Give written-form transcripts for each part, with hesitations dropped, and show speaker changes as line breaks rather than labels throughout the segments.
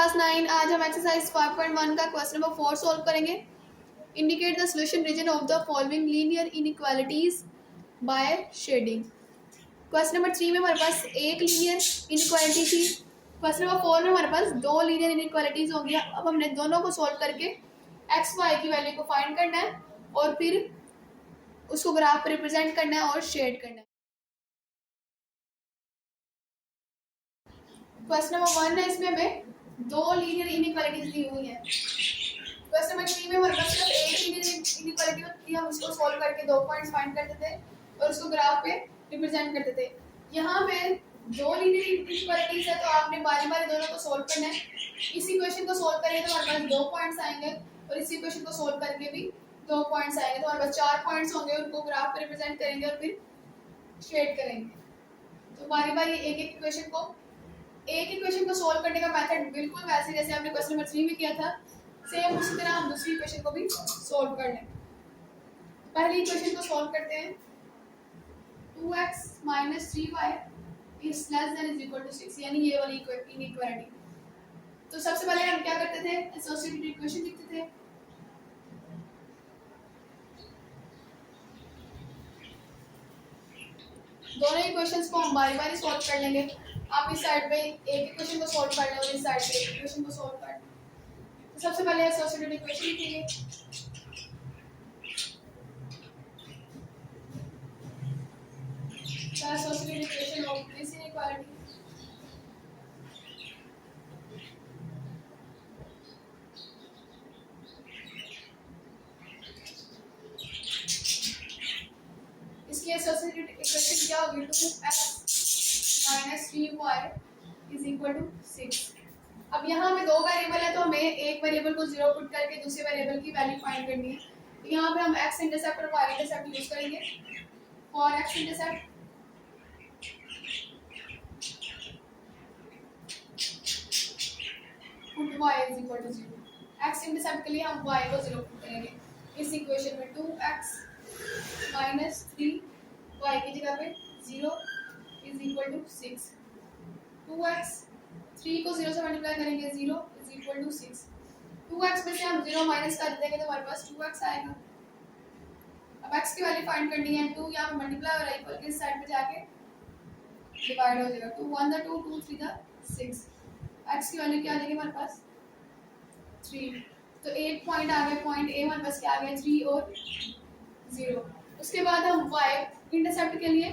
Class 9। आज हम exercise 5.1 का क्वेश्चन नंबर 4 सॉल्व करेंगे। Indicate the solution region of the following linear inequalities by shading. Question number 3 में हमारे पास एक लीनियर इनइक्वालिटी थी। क्वेश्चन नंबर 4 में हमारे पास दो लीनियर इनइक्वालिटीज होंगी। अब हमने दोनों को सॉल्व करके एक्स वाई की वैल्यू को फाइंड करना है और फिर उसको ग्राफ पर रिप्रेजेंट करना है और शेड करना है। क्वेश्चन नंबर 1 है, इसमें हमें दो लीनियर इनइक्वालिटीज दी हुई है। क्वेश्चन नंबर 3 में हमारे पास सिर्फ एक लीनियर इनइक्वालिटी होती है, हम उसको सॉल्व करके दो पॉइंट्स फाइंड करते थे और उसको ग्राफ पे रिप्रेजेंट करते थे। यहाँ पे दो लीनियर इनइक्वालिटीज है तो आपने बारी बारी दोनों को सॉल्व करना है। इसी क्वेश्चन को सॉल्व करेंगे तो हमारे पास दो पॉइंट्स आएंगे और इसी क्वेश्चन को सॉल्व करके भी दो पॉइंट्स आएंगे, तो हमारे पास चार पॉइंट्स होंगे, उनको ग्राफ पे रिप्रेजेंट करेंगे और फिर शेड करेंगे। तो बारी बारी एक इक्वेशन को सॉल्व करने का मेथड बिल्कुल वैसे जैसे हमने क्वेश्चन नंबर 3 में किया था, सेम उसी तरह हम दूसरी इक्वेशन को भी सॉल्व कर लें। पहली इक्वेशन को सॉल्व करते हैं। 2x - 3y is less than is equal to 6, यानी ये वाली इनइक्वालिटी। तो सबसे पहले हम क्या करते थे, एसोसिएटेड इक्वेशन लिखते थे। दोनों इक्वेशंस को हम बारी बारी सॉल्व कर लेंगे। आप इस साइड पे एक इक्वेशन को सॉल्व कर लें और इस साइड पे एक इक्वेशन को सॉल्व कर लें। तो सबसे पहले एसोसिएटेड इक्वेशन लिखेंगे। The associated equation of this inequality इसकी एसोसिएटेड इक्वेशन क्या होगी, 2x - 3y is equal to 6। अब यहाँ में दो वेरिएबल है तो हमें एक वेरिएबल को जीरो पुट करके दूसरे वेरिएबल की वैल्यू फाइंड करनी है। तो यहाँ पे हम x इंटरसेप्ट और y इंटरसेप्ट यूज करेंगे। For x intercept put y is equal to 0। x intercept के लिए हम y को 0 पुट करेंगे। इस इक्वेशन में 2x - 3y की जगह पे 0 इज इक्वल टू 6। 2x 3 को 0 से मल्टीप्लाई करेंगे, 0 इज इक्वल टू 6। 2x में से हम 0 माइनस कर देंगे तो हमारे पास 2x आएगा। अब x की वैल्यू फाइंड करनी है। 2 यहाँ मल्टीप्लाई हो रहा है, इक्वल के इस साइड पे जाके डिवाइड हो जाएगा। 2 1 2 2 3 6। x की वैल्यू क्या आ जाएगी हमारे पास 3। तो एक पॉइंट आ गया, पॉइंट A1 बस क्या आ गया 3 और 0। उसके बाद हम y इंटरसेप्ट के लिए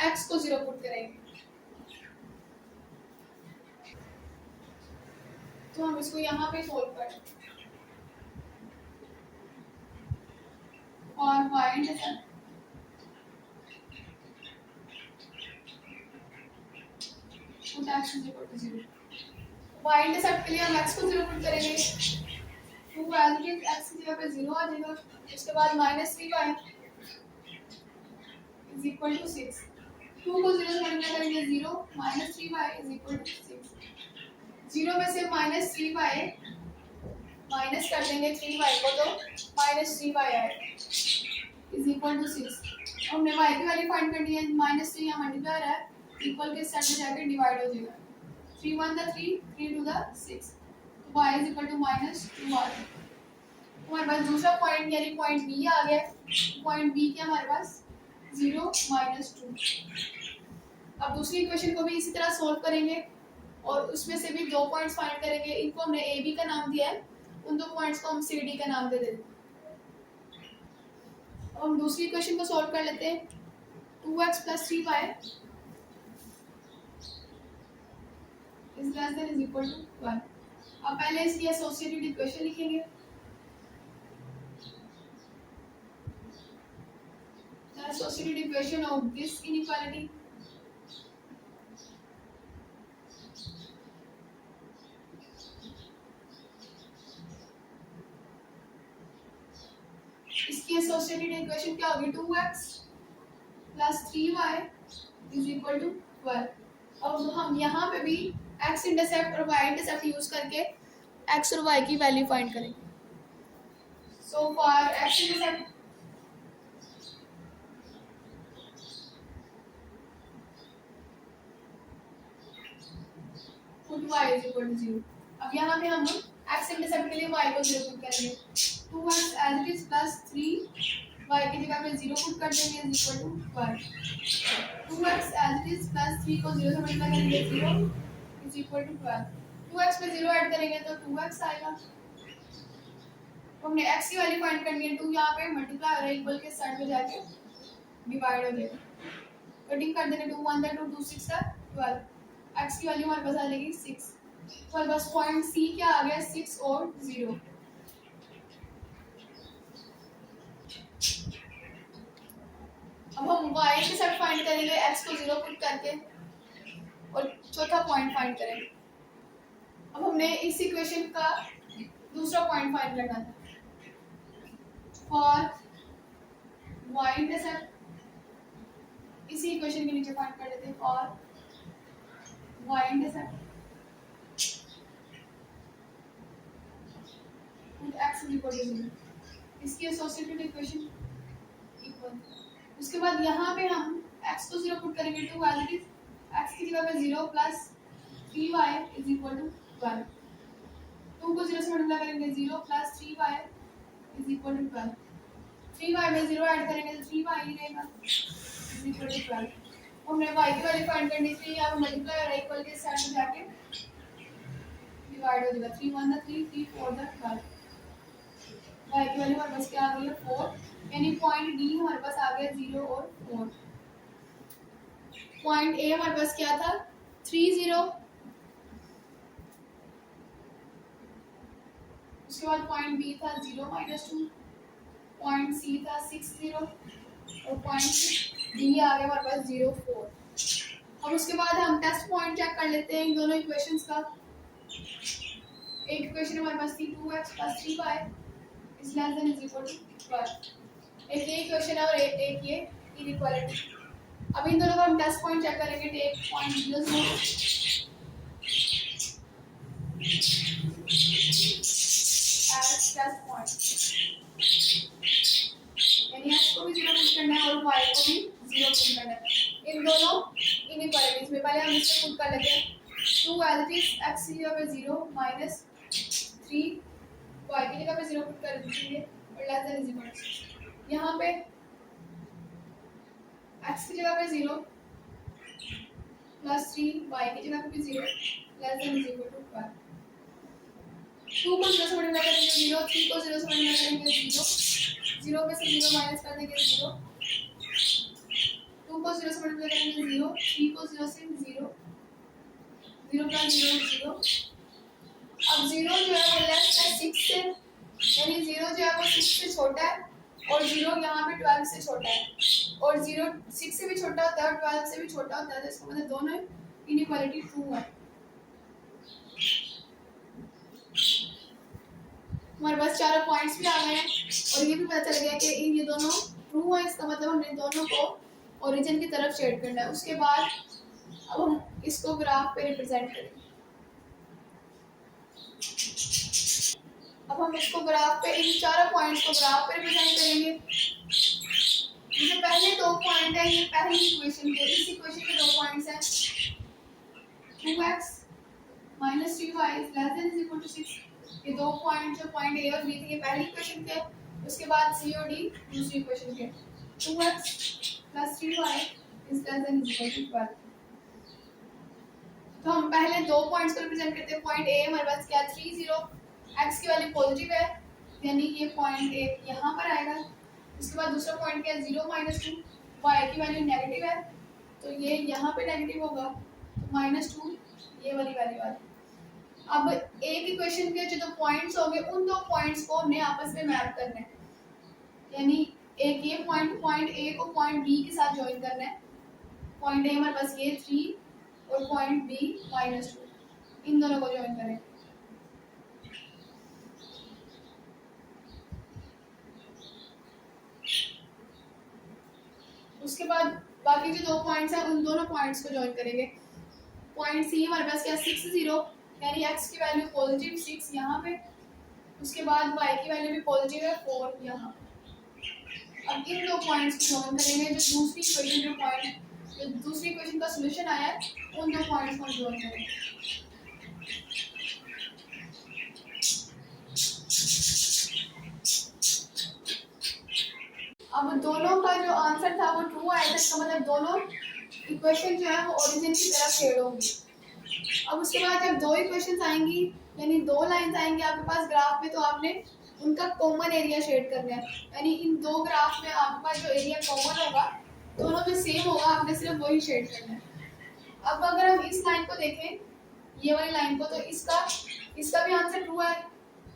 x को 0 पुट करेंगे। तो हम इसको यहाँ पे सोल्व करें और y intercept put x is equal to 0। y intercept के लिए हम x को 0 पुट करेंगे। 2 एज इट इज x की जगह पे 0 आ जाएगा। उसके बाद -3y इज इक्वल टू 6। 2 को 0 से मल्टीप्लाई करेंगे, 0 -3y इज इक्वल टू 6। 0 में से -3y माइनस कर देंगे 3y को तो -3y आएगा इज इक्वल टू 6। हमने y की वैल्यू फाइंड करनी है। -3 यहाँ मल्टीप्लाई हो रहा है, इक्वल के साथ में जाकर डिवाइड हो जाएगा। 3 1 3 3 2 6, तो y इज इक्वल टू -2 आ गया। हमारे पास दूसरा पॉइंट यानी पॉइंट b आ गया। पॉइंट b क्या हमारे पास 0 -2। अब दूसरी इक्वेशन को भी इसी तरह सॉल्व करेंगे और उसमें से भी दो पॉइंट्स फाइंड करेंगे। इनको हमने ए बी का नाम दिया है, उन दो पॉइंट्स को हम सी डी का नाम दे देते हैं। अब हम दूसरी इक्वेशन को सॉल्व कर लेते हैं। 2x + 3y is less than is equal to 1। अब पहले इसकी एसोसिएटेड इक्वेशन लिखेंगे। The associated equation of this inequality इसकी एसोसिएटेड इक्वेशन क्या होगी, 2x + 3y is equal to 12। अब हम यहाँ पे भी x इंटरसेप्ट और y इंटरसेप्ट यूज करके x और y की वैल्यू फाइंड करेंगे। So for x intercept put y is equal to 0। अब यहाँ पे हम एक्स इंटरसेप्ट के लिए y को 0 पुट करेंगे, 2x as it is plus 3 y की जगह पे 0 पुट कर देंगे is equal to 12, 2x as it is plus 3 को 0 से मल्टीप्लाई करेंगे 0 इज इक्वल टू 12, 2x में 0 ऐड करेंगे तो 2x आएगा। तो हमने x की वैल्यू फाइंड करनी है, 2 यहाँ पे मल्टीप्लाई हो रहा है इक्वल के साइड पे जाके डिवाइड हो जाएगा, कटिंग कर देंगे 2 1 2 2 6 12, x की वैल्यू हमारे पास आ जाएगी 6, तो बस पॉइंट सी क्या आ गया 6 और 0। अब हम y के साथ फाइंड करेंगे x को 0 पुट करके और चौथा पॉइंट फाइंड करेंगे। अब हमने इस इक्वेशन का दूसरा पॉइंट फाइंड करना था, और y इंटरसेप्ट इसी इक्वेशन के नीचे फाइंड कर लेते हैं, और y intercept x is equal to 0, इसकी एसोसिएटेड इक्वेशन इक्वल। उसके बाद यहाँ पे हम x को 0 पुट करेंगे, 2 एज इट इज x की जगह पे 0 plus 3y is equal to 12, 2 को 0 से मल्टीप्लाई करेंगे 0 plus 3y is equal to 12, 3y में 0 ऐड करेंगे तो 3y ही रहेगा इज इक्वल टू 12। हमने y की वैल्यू फाइंड करनी थी, यहाँ पे मल्टीप्लाई और इक्वल के साइड में जाके डिवाइड हो जाएगा, 3 1 3 3 4 12, y की वैल्यू हमारे पास क्या आ गई है 4, यानी पॉइंट डी हमारे पास आ गया 0 और 4। पॉइंट ए हमारे पास क्या था 3 0, उसके बाद पॉइंट बी था 0 -2, पॉइंट सी था 6 0 और पॉइंट डी आ गया हमारे पास 0 4। अब उसके बाद हम टेस्ट पॉइंट चेक कर लेते हैं इन दोनों इक्वेशंस का। एक इक्वेशन हमारे पास थी 2x + 3y is less than is equal to 12, एक ये इक्वेशन है और एक ये इनइक्वालिटी। अब इन दोनों का हम टेस्ट पॉइंट चेक करेंगे, take point 0 0 as test point, यानी x को भी 0 पुट करना है और y को भी 0 पुट करना है इन दोनों इनइक्वालिटीज में। पहले हम इसको पुट कर लेते हैं, 2 एज इट इज x की जगह पे 0 माइनस 3 y की जगह पे 0 पुट कर दीजिए और less than is equal to, यहाँ पे x की जगह पे 0 प्लस 3 y की जगह पे भी 0 less than is equal to 12, 2 को 0 से मल्टीप्लाई करेंगे 0, 3 को 0 से मल्टीप्लाई करेंगे 0, 0 में से 0 माइनस कर देंगे 0, 2 को 0 से मल्टीप्लाई करेंगे 0, 3 को 0 से 0, 0 प्लस 0 0। अब 0 जो है वो लेस है 6 से, यानी 0 जो है वो 6 से छोटा है और 0 यहाँ पे 12 से छोटा है, और 0 6 से भी छोटा होता है और 12 से भी छोटा होता है, तो इसका मतलब दोनों इनइक्वालिटी ट्रू है। हमारे पास चारों पॉइंट्स भी आ गए हैं और ये भी पता चल गया कि ये दोनों ट्रू है, इसका मतलब हमने दोनों को ओरिजिन की तरफ शेड करना है। उसके बाद अब हम इसको ग्राफ पे रिप्रेजेंट करेंगे। अब हम इसको ग्राफ पे, इन चारों पॉइंट्स को ग्राफ पे रिप्रेजेंट करेंगे। ये पहले दो पॉइंट है, ये पहली इक्वेशन के, इस इक्वेशन के दो पॉइंट्स हैं, 2x - 3y ≤ 6। ये दो पॉइंट जो पॉइंट ए और बी थे ये पहली इक्वेशन के, उसके बाद सी और डी दूसरी इक्वेशन के, 2x + 3y ≤ 12। तो हम पहले दो पॉइंट्स को रिप्रेजेंट करते हैं। पॉइंट ए हमारे पास क्या 3 0, x की वैल्यू पॉजिटिव है, यानी ये पॉइंट ए यहाँ पर आएगा। उसके बाद दूसरा पॉइंट क्या 0 -2, y की वैल्यू नेगेटिव है, तो ये यहाँ पे नेगेटिव होगा, तो -2 ये वाली वैल्यू आ गई। अब एक इक्वेशन के जो दो पॉइंट्स होंगे उन दो पॉइंट्स को हमने आपस में मैप करना है, यानी एक ये पॉइंट ए को पॉइंट बी के साथ ज्वाइन करना है। पॉइंट ए हमारे पास ये 3 और पॉइंट बी -2, इन दोनों को ज्वाइन करें। उसके बाद बाकी जो दो पॉइंट्स हैं उन दोनों पॉइंट्स को ज्वाइन करेंगे। पॉइंट सी हमारे पास क्या 6 0, यानी x की वैल्यू पॉजिटिव 6 यहाँ पे, उसके बाद y की वैल्यू भी पॉजिटिव है 4 यहाँ। अब इन दो पॉइंट्स को ज्वाइन करेंगे, जो दूसरी इक्वेशन का सॉल्यूशन आया है उन दो पॉइंट्स को ज्वाइन करेंगे। इसका मतलब दोनों इक्वेशन जो है वो ओरिजिन की तरफ शेड होंगी। अब उसके बाद जब दो इक्वेशंस आएंगी यानी दो लाइंस आएंगी आपके पास ग्राफ में, तो आपने उनका कॉमन एरिया शेड करना है। यानी इन दो ग्राफ में आपके पास जो एरिया कॉमन होगा दोनों में सेम होगा, आपने सिर्फ वही शेड करना है। अब अगर हम इस लाइन को देखें, ये वाली लाइन को, तो इसका भी आंसर ट्रू है।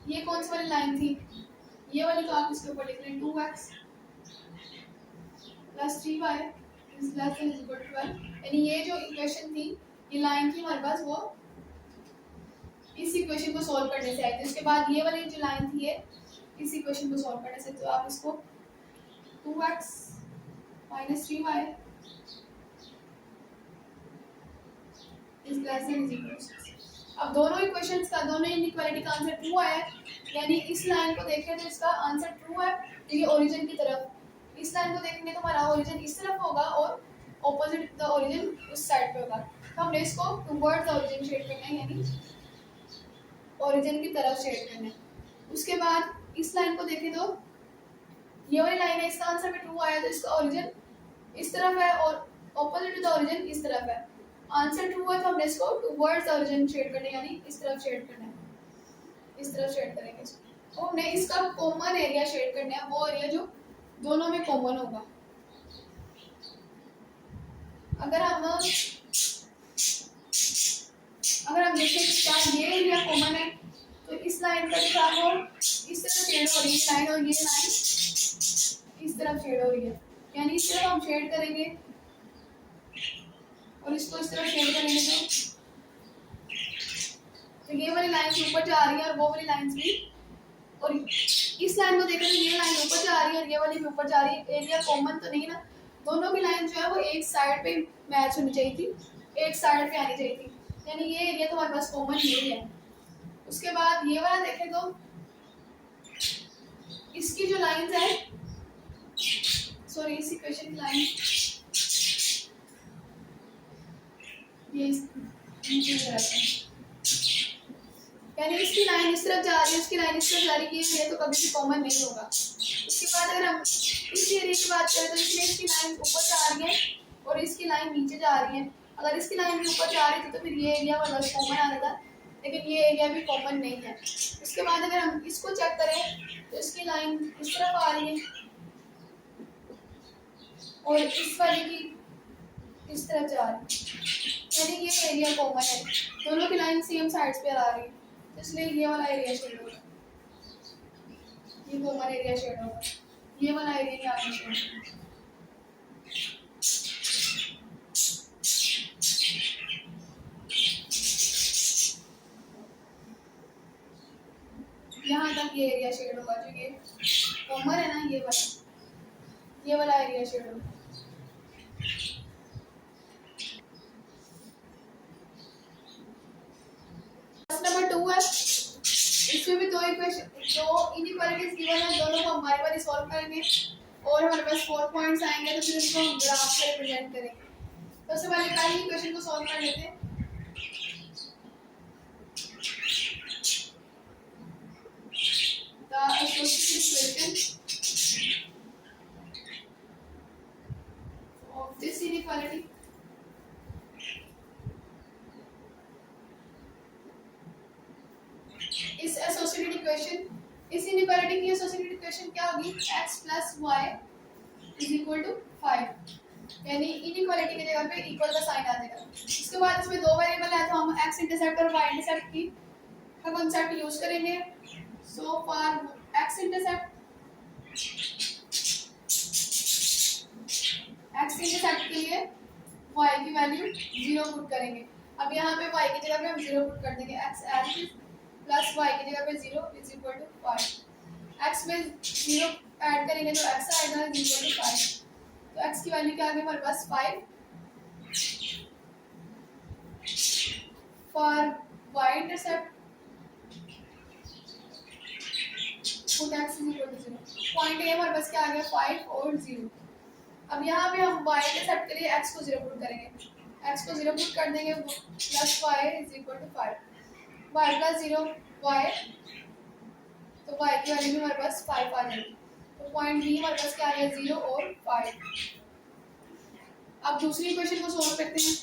ये कौन सी वाली लाइन थी, ये वाली, तो आप इसके ऊपर लिख लें 2x plus 3y is less than equal to 12। यानी ये जो इक्वेशन थी, ये लाइन की हमारे पास, वो इस इक्वेशन को सॉल्व करने से आई थी। उसके बाद ये वाली जो लाइन थी ये इस इक्वेशन को सॉल्व करने से, तो आप इसको 2x minus 3y is less than is equal to 6। अब दोनों इक्वेशंस का, दोनों इनइक्वालिटी का आंसर ट्रू आया है। यानी इस लाइन को देखें तो इसका आंसर ट्रू है, तो ये ओरिजिन की तरफ। इस लाइन को देखेंगे तो हमारा ओरिजिन इस तरफ होगा और ऑपोजिट द ओरिजिन उस साइड पे होगा। तो हमने इसको टुवर्ड्स द ओरिजिन शेड करना है, यानी ओरिजिन की तरफ शेड करना है। उसके बाद इस लाइन को देखें तो ये वाली लाइन है, इसका आंसर भी ट्रू आया, तो इसका ओरिजिन इस तरफ है और ऑपोजिट टू द ओरिजिन इस तरफ है। आंसर ट्रू है तो हमने इसको टुवर्ड्स द ओरिजिन शेड करना है, यानी इस तरफ शेड करना है, इस तरफ शेड करेंगे इसको। तो हमने इसका कॉमन एरिया शेड करना है, वो एरिया जो दोनों में कॉमन होगा। अगर हम देखें क्या ये एरिया कॉमन है, तो इस लाइन का क्या हो, इस तरफ शेड हो रही है लाइन, और ये लाइन इस तरफ शेड हो रही है। यानी इस तरफ हम शेड करेंगे और इसको इस तरफ शेड करेंगे, तो ये वाली लाइन ऊपर जा रही है और वो वाली लाइंस भी, और इस लाइन को देखें तो ये लाइन ऊपर जा रही है और ये वाली भी ऊपर जा रही है। एरिया कॉमन तो नहीं ना, दोनों की लाइन जो है वो एक साइड पे मैच होनी चाहिए थी, एक साइड पे आनी चाहिए थी, यानी ये एरिया तो हमारे पास कॉमन नहीं है। उसके बाद ये वाला देखें तो इसकी जो लाइंस है, सॉरी इस इक्वेशन की लाइन, ये यानी इसकी लाइन इस तरफ जा रही है, इसकी लाइन इस तरफ जा रही है, ये तो कभी भी कॉमन नहीं होगा। उसके बाद अगर हम इस एरिया की बात करें तो इसमें इसकी लाइन ऊपर जा रही है और इसकी लाइन नीचे जा रही है। अगर इसकी लाइन भी ऊपर जा रही थी तो फिर ये एरिया वाला कॉमन आ रहा था, लेकिन ये एरिया भी कॉमन नहीं है। उसके बाद अगर हम इसको चेक करें तो इसकी लाइन इस तरफ आ रही है और इस वाले की इस तरफ जा रही है, यानी ये एरिया कॉमन है, दोनों की लाइन सेम साइड्स पे आ रही है, इसलिए ये वाला एरिया शेड होगा, ये कॉमन एरिया शेड होगा, ये वाला एरिया यहाँ पे शेड होगा। यहाँ तक ये एरिया शेड होगा, जो ये कॉमन है ना, ये वाला एरिया शेड होगा। नंबर 2 है, इसमें भी दो इनइक्वालिटीज गिवन है, दोनों को हम बारी बारी सॉल्व करेंगे और हमारे पास 4 पॉइंट्स आएंगे, तो फिर उनको हम ग्राफ से रिप्रेजेंट करेंगे। तो सबसे पहले पहली इक्वेशन को सॉल्व कर लेते हैं। The associated equation of this inequality इस एसोसिएटेड इक्वेशन, इस इनइक्वालिटी की एसोसिएटेड इक्वेशन क्या होगी, x plus y is equal to 5, यानी इनइक्वालिटी की जगह पे इक्वल का साइन आ जाएगा। इसके बाद इसमें दो वेरिएबल है, तो हम x इंटरसेप्ट और y इंटरसेप्ट की कंसेप्ट यूज करेंगे। सो फॉर x इंटरसेप्ट के लिए y की वैल्यू 0 पुट करेंगे। अब यहाँ पे y की जगह पे हम 0 पुट कर देंगे, x एज प्लस y की जगह पे 0 इज इक्वल टू 5। x में 0 ऐड करेंगे तो x आएगा इज इक्वल टू 5। तो x की वैल्यू क्या आ गई हमारे पास 5। For y intercept put x is equal to 0। Point A हमारे पास क्या आ गया 5 और 0। अब यहाँ पे हम y इंटरसेप्ट के लिए x को 0 पुट करेंगे, x को 0 पुट कर देंगे plus y is equal to 5। y plus 0 y, तो y की वैल्यू हमारे पास 5 आ जाएगी। तो पॉइंट बी हमारे पास क्या आ गया 0 और 5। अब दूसरी इक्वेशन को सॉल्व करते हैं।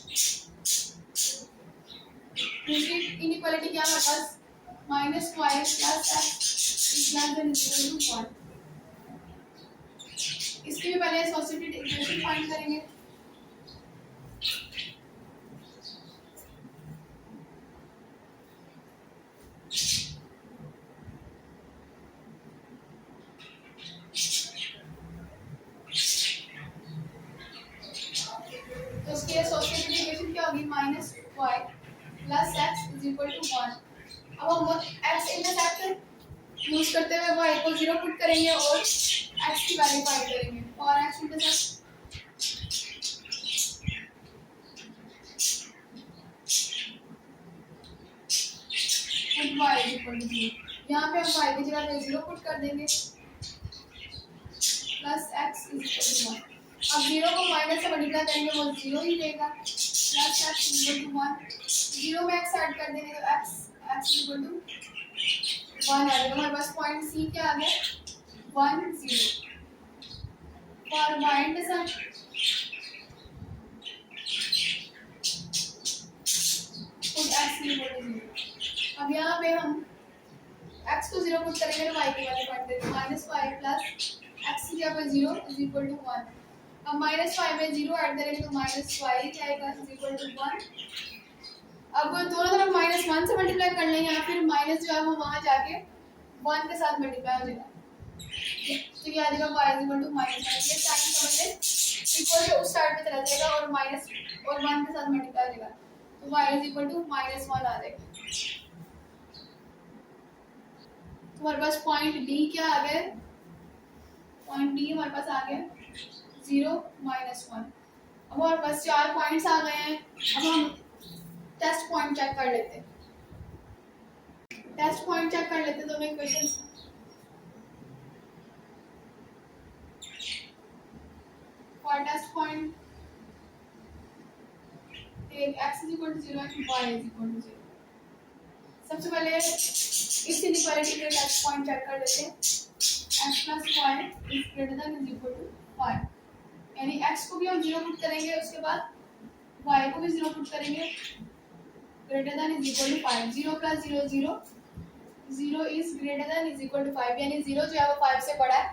दूसरी इनइक्वालिटी क्या है हमारे पास, -5 + x ≤ 1। इसकी भी पहले एसोसिएटेड इक्वेशन फाइंड करेंगे। तो उसकी एसोसिएटेड इक्वेशन क्या होगी, -y + x = 1। अब हम x इंटरसेप्ट यूज करते हुए y को 0 पुट करेंगे और x की वैल्यू फाइंड करेंगे। और x इंटरसेप्ट y = 0। यहाँ पे हम y की जगह पे 0 पुट कर देंगे प्लस x = 1। अब 0 को माइनस से मल्टीप्लाई करेंगे वो 0 ही देगा, प्लस x = 1। 0 में x ऐड कर देंगे तो x = 1 आ जाएगा। हमारे पास पॉइंट सी क्या आ गया, 1 0। For y intercept put x = 0। अब यहाँ पे हम x को 0 पुट करेंगे तो y की वैल्यू फाइंड करेंगे, -y + x की जगह पे 0 = 1। अब -5 में 0 ऐड करेंगे तो -y जाएगा = 1। अब दोनों तरफ -1 से मल्टीप्लाई कर लेंगे या फिर माइनस जो है वो वहाँ जाके 1 के साथ मल्टीप्लाई हो जाएगा। तो ये आ जाएगा y = -1। ये साइन समझ लें, इक्वल से उस साइड पे चला जाएगा और माइनस और 1 के साथ मल्टीप्लाई हो जाएगा तो y = -1 आ जाएगा। तो हमारे पास पॉइंट डी क्या आ गया, पॉइंट डी हमारे पास आ गया 0 -1। अब हमारे पास 4 पॉइंट्स आ गए हैं। अब हम टेस्ट पॉइंट चेक कर लेते हैं। टेस्ट पॉइंट चेक कर लेते हैं दोनों equations. For test point take x = 0 and y = 0। सबसे पहले इस इनइक्वालिटी के टेस्ट पॉइंट चेक कर लेते हैं। x + y ≥ 5, यानी x को भी हम 0 पुट करेंगे, उसके बाद y को भी 0 पुट करेंगे greater than = 5। 0 + 0 0, 0 is greater than = 5, यानी 0 जो है वो 5 से बड़ा है।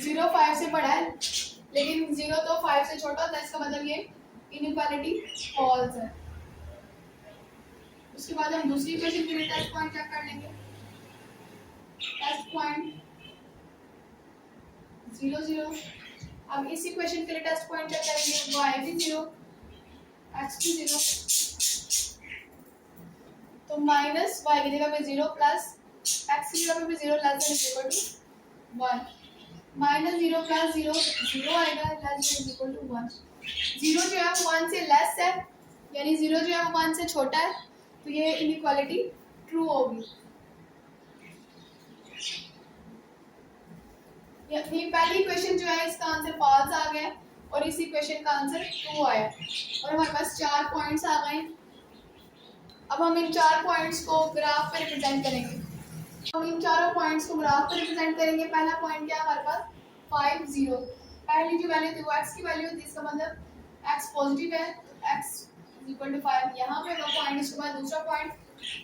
0 5 से बड़ा है लेकिन 0 तो 5 से छोटा होता है, इसका मतलब ये इनइक्वालिटी फॉल्स है। उसके बाद हम दूसरी इक्वेशन के लिए टेस्ट पॉइंट चेक कर लेंगे। Test point 0 0। अब इस इक्वेशन के लिए टेस्ट पॉइंट चेक करेंगे, y भी 0 x भी 0। तो माइनस y की जगह पे 0 प्लस x की जगह पे भी 0 ≤ 1। -0 + 0 0 आएगा, ≤ 1। 0 जो है वो 1 से लेस है, यानी 0 जो है वो 1 से छोटा है, तो ये इनइक्वालिटी ट्रू होगी। ये पहली इक्वेशन जो है इसका आंसर फॉल्स आ गया और इस इक्वेशन का आंसर ट्रू आया और हमारे पास 4 पॉइंट्स आ गए। अब हम इन 4 पॉइंट्स को ग्राफ पे रिप्रेजेंट करेंगे। हम इन चारों पॉइंट्स को ग्राफ पे रिप्रेजेंट करेंगे। पहला पॉइंट क्या है हमारे पास, 5 0। पहली जो वैल्यू थी वो x की वैल्यू थी, इसका मतलब x पॉजिटिव है तो x = 5 यहाँ पे वो पॉइंट। उसके बाद दूसरा पॉइंट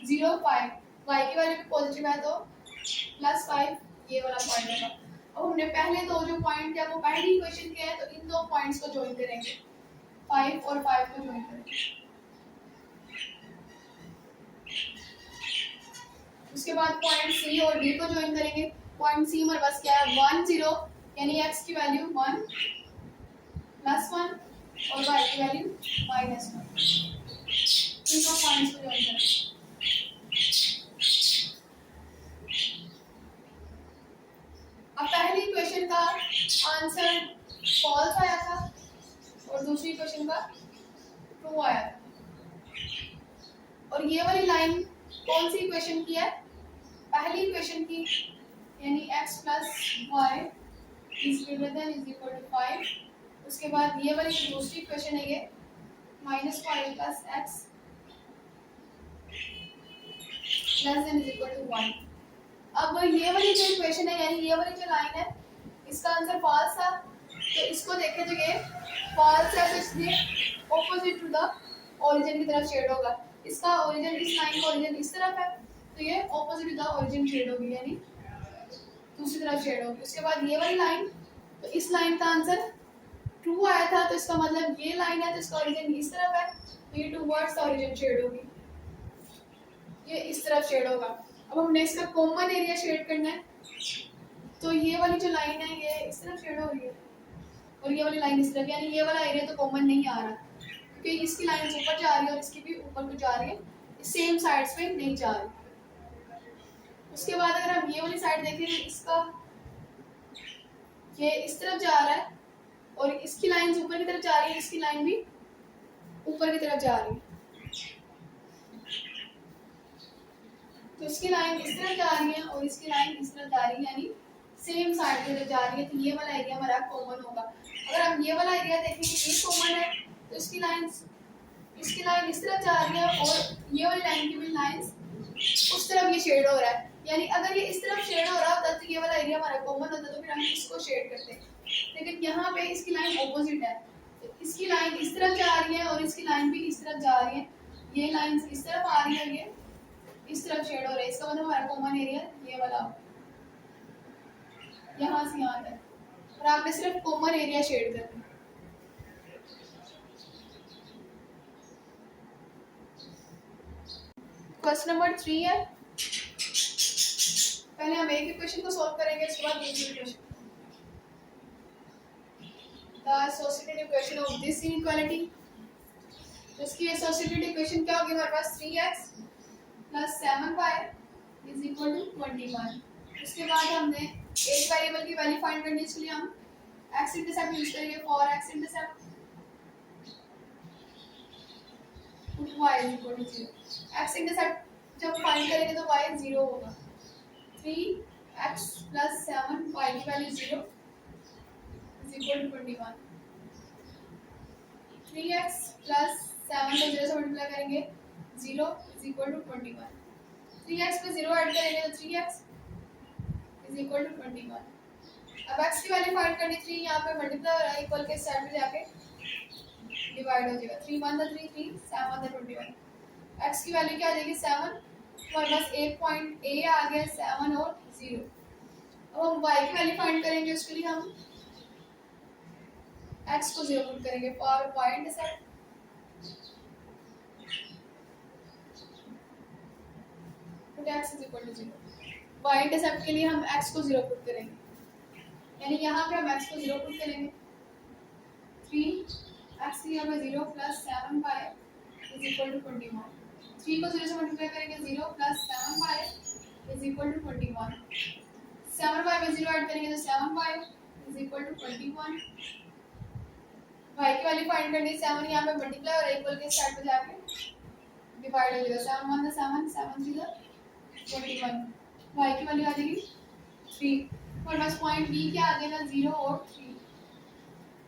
0 5, y की वैल्यू भी पॉजिटिव है तो +5 ये वाला पॉइंट होगा। अब हमने पहले दो जो पॉइंट है वो पहली इक्वेशन के हैं, तो इन दो पॉइंट्स को ज्वाइन करेंगे, 5 और 5 को ज्वाइन करेंगे। उसके बाद पॉइंट सी और डी को ज्वाइन करेंगे। पॉइंट सी हमारे पास क्या है, 1 0, यानी x की वैल्यू 1 +1 और y की वैल्यू -1। इन दो पॉइंट्स को ज्वाइन करेंगे। अब पहली इक्वेशन का आंसर फॉल्स आया था और दूसरी इक्वेशन का ट्रू आया था। और ये वाली लाइन कौन सी इक्वेशन की है, पहली इक्वेशन की, यानी x + y > 5। उसके बाद ये वाली जो दूसरी इक्वेशन है ये -5 + x < 1। अब ये वाली जो इक्वेशन है यानी ये वाली जो लाइन है इसका आंसर फॉल्स था तो इसको देखें तो ये फॉल्स है, तो इसलिए ऑपोजिट टू द ओरिजिन की तरफ शेड होगा। इसका ओरिजिन, इस लाइन का ओरिजिन इस तरफ है, तो ये opposite to the origin shade होगी, यानी दूसरी तरफ शेड होगी। उसके बाद ये वाली लाइन, तो इस लाइन का आंसर ट्रू आया था, तो इसका मतलब ये लाइन है तो इसका ओरिजिन इस तरफ है, तो ये टूवर्ड्स द ओरिजिन शेड होगी, ये इस तरफ शेड होगा। अब हमने इसका कॉमन एरिया शेड करना है, तो ये वाली जो लाइन है ये इस तरफ शेड हो रही है और ये वाली लाइन इस तरफ, यानी ये वाला एरिया तो कॉमन नहीं आ रहा, क्योंकि इसकी लाइन ऊपर जा रही है और इसकी भी ऊपर को जा रही है, सेम साइड्स पे नहीं जा रही। उसके बाद अगर हम ये वाली साइड देखें तो इसका ये इस तरफ जा रहा है और इसकी लाइन ऊपर की तरफ जा रही है, इसकी लाइन भी ऊपर की तरफ जा रही है, तो इसकी लाइन इस तरफ जा रही है और इसकी लाइन इस तरफ जा रही है, यानी सेम साइड की तरफ जा रही है, तो ये वाला एरिया हमारा कॉमन होगा। अगर हम ये वाला एरिया देखें ये कॉमन है, तो इसकी लाइन इस तरफ जा रही है और ये वाली लाइन की भी लाइन उस तरफ ये शेड हो रहा है, यानी अगर ये इस तरफ शेड हो रहा होता तो ये वाला एरिया हमारा कॉमन होता, तो फिर हम इसको शेड करते। लेकिन यहाँ पे इसकी लाइन ऑपोजिट है, तो इसकी लाइन इस तरफ जा रही है और इसकी लाइन भी इस तरफ जा रही है, ये लाइन इस तरफ आ रही है, ये इस तरफ शेड हो रहा है, इसका मतलब हमारा कॉमन एरिया ये वाला यहाँ से यहाँ तक, और आपने सिर्फ कॉमन एरिया शेड करना है। क्वेश्चन नंबर 3 है, पहले हम एक इक्वेशन को सॉल्व करेंगे, उसके बाद दूसरी equation. The associated equation of this inequality, तो इसकी एसोसिएटेड इक्वेशन क्या होगी हमारे पास, 3x + 7y = 21। उसके बाद हमने एक वेरिएबल की वैल्यू फाइंड करनी है, इसके लिए हम x इंटरसेप्ट यूज करेंगे, for x intercept y = 0। x intercept जब फाइंड करेंगे तो y 0 होगा, 3x + 7y की वैल्यू 0 = 21। 3x + 7 को 0 से मल्टीप्लाई करेंगे, 0 = 21। 3x पे 0 ऐड करेंगे तो 3x = 21। अब x की वैल्यू फाइंड करनी, 3 यहाँ पे मल्टीप्लाई हो रहा है, इक्वल के साइड पे जाके डिवाइड हो जाएगा, 3 1 3 3 7 1 21। x की वैल्यू क्या आ जाएगी, 7, हमारे पास एक पॉइंट a आ गया, 7 और 0। अब हम y की वैल्यू फाइंड करेंगे, उसके लिए हम x को 0 पुट करेंगे, for y intercept x = 0। y intercept के लिए हम x को 0 पुट करेंगे, यानी यहाँ पे हम x को 0 पुट करेंगे, 3x यहाँ पे 0 + 7y = 21। 3 को 0 से मल्टीप्लाई करेंगे, 0 + 7y = 21। 7y में 0 ऐड करेंगे तो 7y = 21। y की वैल्यू फाइंड करनी, 7 यहाँ पे मल्टीप्लाई और इक्वल के साइड पे जाके डिवाइड हो जाएगा, 7 1 7 7 0 21। y की वैल्यू आ जाएगी 3, और बस पॉइंट b क्या आ जाएगा, 0 और 3।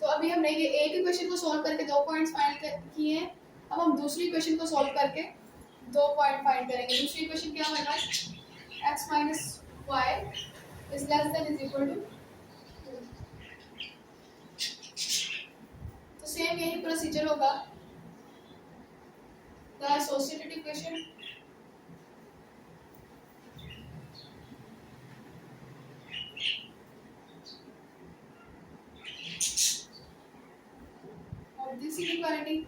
तो अभी हमने ये एक इक्वेशन को सॉल्व करके 2 पॉइंट्स फाइंड किए हैं, अब हम दूसरी इक्वेशन को सॉल्व करके 2 पॉइंट फाइंड करेंगे। दूसरी इक्वेशन क्या हमारे पास, x - y is less than is equal to 2। तो सेम यही प्रोसीजर होगा, the associated equation of this inequality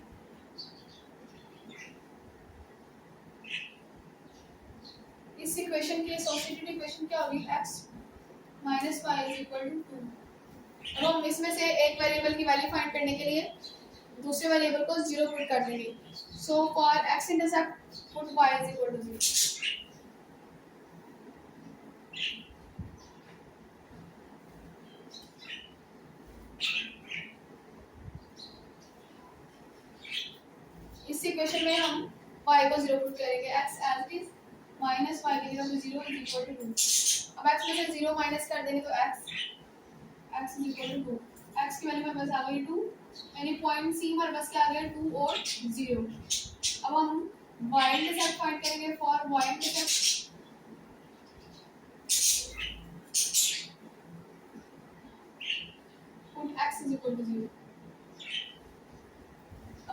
इस इक्वेशन की एसोसिएटेड इक्वेशन क्या होगी, x - y = 2। अब हम इसमें से एक वेरिएबल की वैल्यू फाइंड करने के लिए दूसरे वेरिएबल को 0 पुट कर देंगे, सो for x intercept put y = 0। इस इक्वेशन में हम y को 0 पुट करेंगे, x as it is -y की जगह पे 0 = 2। अब x में से 0 माइनस कर देंगे तो x = 2। x की वैल्यू हमारे पास आ गई 2, यानी पॉइंट c हमारे पास क्या आ गया, 2 और 0। अब हम y इंटरसेप्ट फाइंड करेंगे, for y intercept put x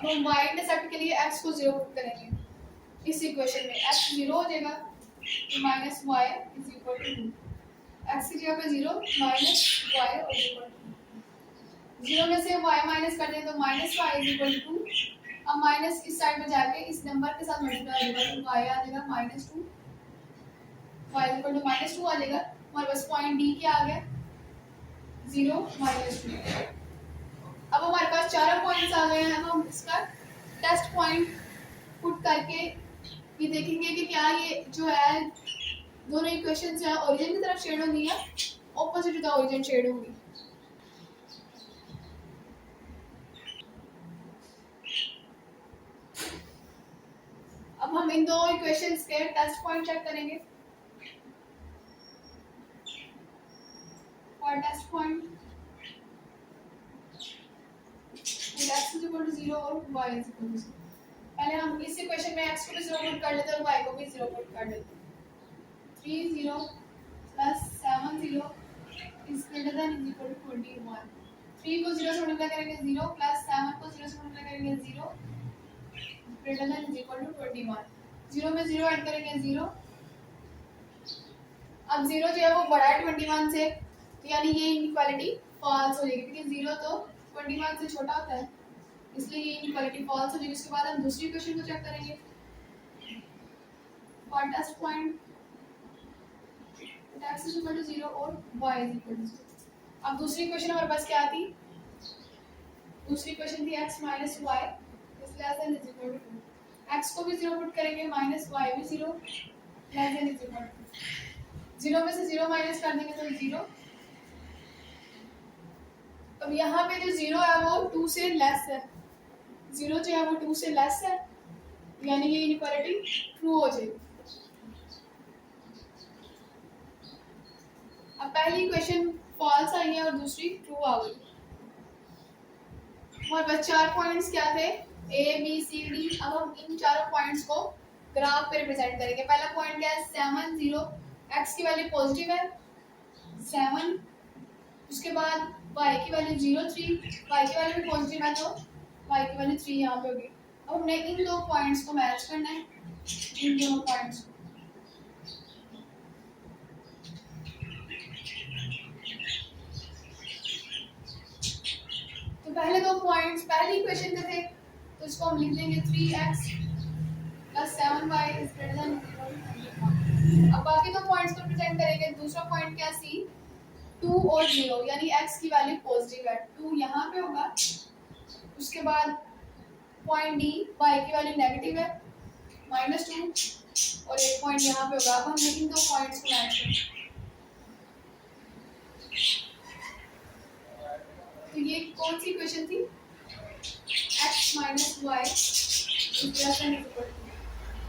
अब हम y इंटरसेप्ट के लिए x को 0 पुट करेंगे इस इक्वेशन में, x 0 हो जाएगा तो minus y is equal to 2, x की जगह पे 0 माइनस y और इक्वल टू 0 में से y माइनस कर दें तो minus y is equal to 2। अब माइनस इस साइड में जाके इस नंबर के साथ मल्टीप्लाई हो जाएगा तो y आ जाएगा -2, y इक्वल टू -2 आ जाएगा। हमारे पास पॉइंट डी क्या आ गया 0 -2। अब हमारे पास चारों पॉइंट्स आ गए हैं। अब हम इसका टेस्ट पॉइंट पुट करके ये देखेंगे कि क्या ये जो है दोनों इक्वेशन जो है ओरिजिन की तरफ शेड होंगी या opposite to the origin shade होंगी। अब हम इन दो इक्वेशंस के टेस्ट पॉइंट चेक करेंगे। For test point x is equal to 0 और y is equal to 0। पहले हम इस इक्वेशन में x को भी 0 पुट कर लेते हैं और y को भी 0 पुट कर लेते हैं। 3 0 plus 7 0 is greater than is equal to 21। 3 को 0 से मल्टीप्लाई करेंगे 0 प्लस 7 को 0 से मल्टीप्लाई करेंगे 0 greater than is equal to 21। 0 में 0 ऐड करेंगे 0। अब 0 जो है वो बड़ा है 21 से, यानी ये इनइक्वालिटी फॉल्स हो जाएगी क्योंकि 0 तो 21 से छोटा होता है, इसलिए ये इनइक्वालिटी फॉल्स हो जाएगी। उसके बाद हम दूसरी इक्वेशन को चेक करेंगे for test point x is equal to 0 और y is equal to 0। अब दूसरी इक्वेशन हमारे पास क्या थी, दूसरी इक्वेशन थी x minus y is less than is equal to 2। x को भी 0 पुट करेंगे माइनस y भी 0 less than is equal to 0 में से 0 माइनस कर देंगे तो 0। अब यहाँ पे जो 0 है वो 2 से लेस है, 0 जो है वो 2 से लेस है, यानी ये इनइक्वालिटी ट्रू हो जाएगी। अब पहली इक्वेशन फॉल्स आई है और दूसरी ट्रू आ गई। हमारे पास चार पॉइंट्स क्या थे a b c d। अब हम इन चारों पॉइंट्स को ग्राफ पे रिप्रेजेंट करेंगे। पहला पॉइंट क्या है 7 0, x की वैल्यू पॉजिटिव है 7, उसके बाद y की वैल्यू 0 3, y की वैल्यू भी पॉजिटिव है तो y की वैल्यू 3 यहाँ पे होगी। अब हमने इन दो पॉइंट्स को मैच करना है, इन दोनों पॉइंट्स को। तो पहले दो पॉइंट्स पहली इक्वेशन के थे तो इसको हम लिख देंगे 3x plus 7y is greater than or equal to 21। अब बाकी दो पॉइंट्स को रिप्रेजेंट करेंगे। दूसरा पॉइंट क्या c 2 और 0, यानी x की वैल्यू पॉजिटिव है, 2 यहाँ पे होगा। उसके बाद पॉइंट d y की वैल्यू नेगेटिव है -2 और एक पॉइंट यहाँ पे होगा। अब हम इन दो पॉइंट्स को मैच करेंगे। तो ये कौन सी इक्वेशन थी x minus y is less than is equal to।